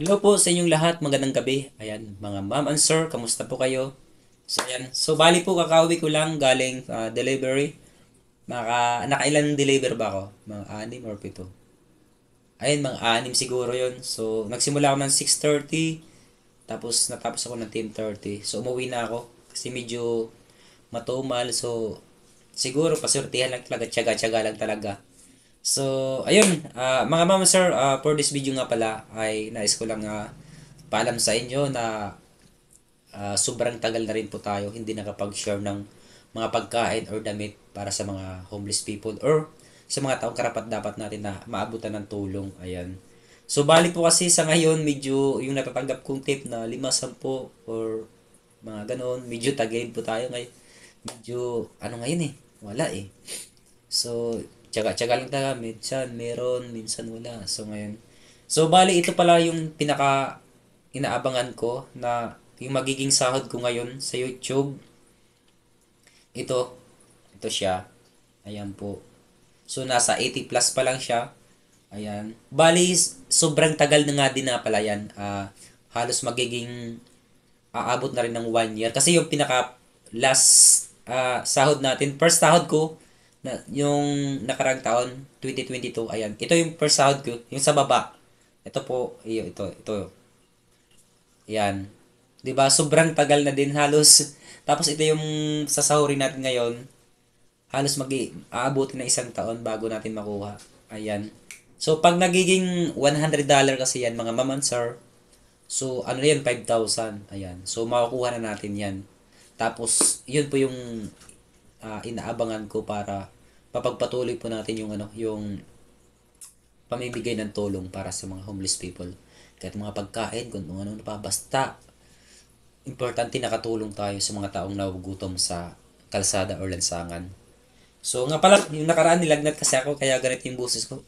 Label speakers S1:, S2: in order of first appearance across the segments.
S1: Hello po sa inyong lahat, magandang gabi. Ayan, mga ma'am and sir, kamusta po kayo? So ayan, so bali po kakauwi ko lang galing delivery. Nakailan deliver ba ako? Mga anim or pito? Ayun, mga anim siguro yon. So nagsimula ako ng 6:30, tapos natapos ako ng 10:30. So umuwi na ako kasi medyo matumal. So siguro pasortihan lang talaga, tiyaga-tiyaga lang talaga. So, ayun, mga mama sir, for this video nga pala ay nais ko lang paalam sa inyo na sobrang tagal na rin po tayo hindi nakapag-share ng mga pagkain or damit para sa mga homeless people or sa mga taong karapat dapat natin na maabutan ng tulong. Ayan. So, bali po kasi sa ngayon, medyo yung natatanggap kong tip na 5, 10 or mga ganon, medyo tagayin po tayo ngayon. Medyo, ano ngayon eh, wala eh. So, tsaga-tsaga lang tayo. Minsan meron, minsan wala. So, ngayon. So, bali, ito pala yung pinaka inaabangan ko na yung magiging sahod ko ngayon sa YouTube. Ito. Ito siya. Ayan po. So, nasa 80 plus pa lang siya. Ayan. Bali, sobrang tagal na nga din na pala yan. Halos magiging aabot na rin ng 1 year. Kasi yung pinaka last sahod natin, first sahod ko, na, yung nakarang taon, 2022, ayan. Ito yung first sahod ko, yung sa baba. Ito po, ito. Ayan. 'Di ba? Sobrang tagal na din halos. Tapos ito yung sasahurin natin ngayon. Halos aabutin na 1 taon bago natin makuha. Ayan. So pag nagiging $100 kasi yan mga ma'am and sir. So ano yan 5,000. Ayan. So makukuha na natin yan. Tapos yun po yung inaabangan ko para papagpatuloy po natin yung yung pamimigay ng tulong para sa mga homeless people. Kahit mga pagkain, kung ano pa, basta importante nakatulong tayo sa mga taong nagugutom sa kalsada or lansangan. So nga pala, yung nakaraan nilagnat kasi ako kaya ganito yung boses ko.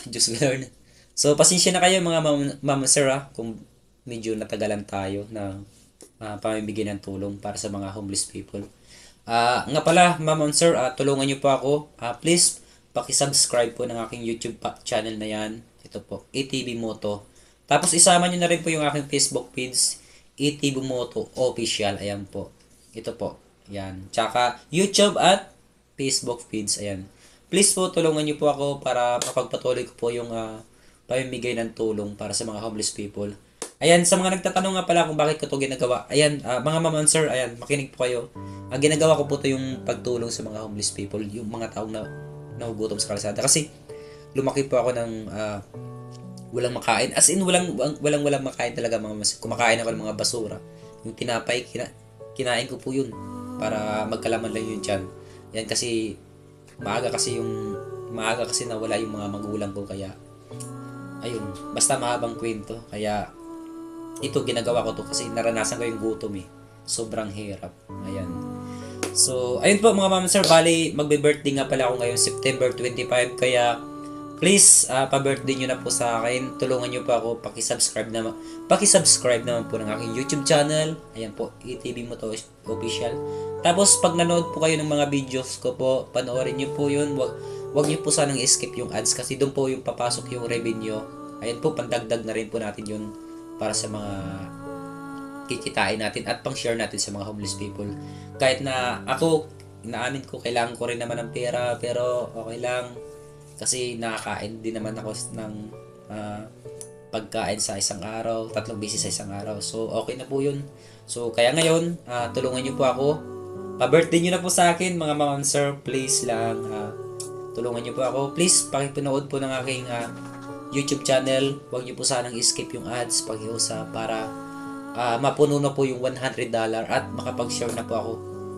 S1: Diyos ko Lord. So pasensya na kayo mga mama sir kung medyo natagalan tayo ng pamimigay ng tulong para sa mga homeless people. Nga pala, ma'am and sir, tulungan niyo po ako. Please, paki-subscribe po ng aking YouTube channel na yan. Ito po, ATV Moto. Tapos isama niyo na rin po yung aking Facebook page, ATV Moto Official. Ayan po. Ito po. Ayan. Tsaka YouTube at Facebook feeds. Ayan. Please po, tulungan niyo po ako para mapagpatuloy ko po yung pamimigay ng tulong para sa mga homeless people. Ayan, sa mga nagtatanong nga pala kung bakit ko to ginagawa. Ayan, mga ma'am and sir, ayan, makinig po kayo. Ginagawa ko po to yung pagtulong sa mga homeless people, yung mga taong nahugutom sa kalsada. Kasi lumaki po ako ng walang makain. As in, walang makain talaga mga mas. Kumakain ako ng mga basura. Yung tinapay, kinain ko po yun para magkalaman lang yun dyan. Yan kasi, maaga kasi nawala yung mga magulang ko kaya, ayun, basta mahabang kwento. Kaya, ito ginagawa ko to kasi naranasan ko yung gutom eh. Sobrang hirap. Ayan. So, ayun po mga ma'am sir, bali magbe-birthday nga pala ako ngayon September 25 kaya please pa-birthday niyo na po sa akin. Tulungan niyo po ako paki-subscribe naman po ng aking YouTube channel. Ayan po, ATV Moto Official. Tapos pag nanood po kayo ng mga videos ko po, panoorin niyo po 'yun. Wag niyo po sanang skip yung ads kasi doon po yung papasok yung revenue. Ayan po, pandagdag na rin po natin 'yun para sa mga kikitain natin at pang-share natin sa mga homeless people. Kahit na ako, inaamin ko, kailangan ko rin naman ng pera, pero okay lang. Kasi nakakain din naman ako ng pagkain sa isang araw, 3 beses sa isang araw. So, okay na po yun. So, kaya ngayon, tulungan niyo po ako. Pa-birthday niyo na po sa akin, mga ma'am sir. Please lang, tulungan niyo po ako. Please, pakipanood po ng aking YouTube channel. Huwag niyo po sanang skip yung ads pag-iusa para mapuno na po yung $100 at makapag-share na po ako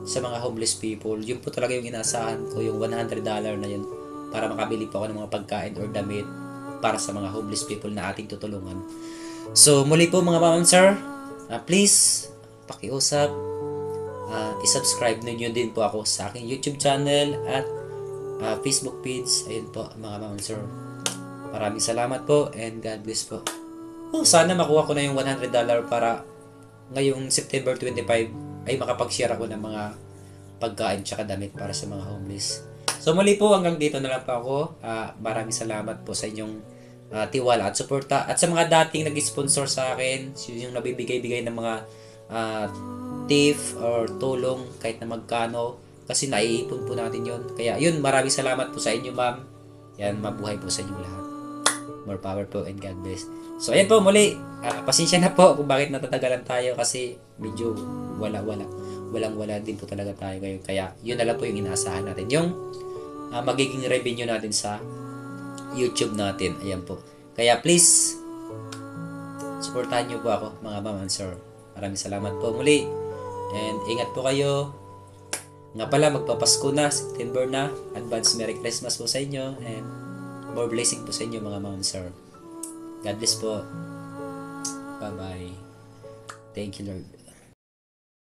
S1: sa mga homeless people. Yun po talaga yung inaasahan ko, yung $100 na yun para makabili po ako ng mga pagkain or damit para sa mga homeless people na ating tutulungan. So, muli po mga ma'am sir, please, pakiusap, isubscribe ninyo din po ako sa aking YouTube channel at Facebook page. Ayun po mga ma'am sir. Maraming salamat po and God bless po. Sana makuha ko na yung $100 para ngayong September 25 ay makapag-share ako ng mga pagkain tsaka damit para sa mga homeless. So muli po hanggang dito na lang po ako. Maraming salamat po sa inyong tiwala at suporta. At sa mga dating nag-sponsor sa akin, yung nabibigay-bigay ng mga ah, tip or tulong kahit na magkano, kasi naiipon po natin yon. Kaya yun, maraming salamat po sa inyo, ma'am. Yan, mabuhay po sa inyong lahat. More power po and God bless. So ayan po muli, pasensya na po kung bakit natatagalan tayo kasi medyo walang-wala din po talaga tayo ngayon. Kaya yun na lang po yung inaasahan natin. Yung magiging revenue natin sa YouTube natin. Ayan po. Kaya please, supportahan nyo po ako mga ma'am and sir. Maraming salamat po muli. And ingat po kayo. Nga pala, magpapasko na, September na. Advance Merry Christmas po sa inyo. And more blessing po sa inyo mga ma'am and sir. God bless po. Bye-bye. Thank you, Lord.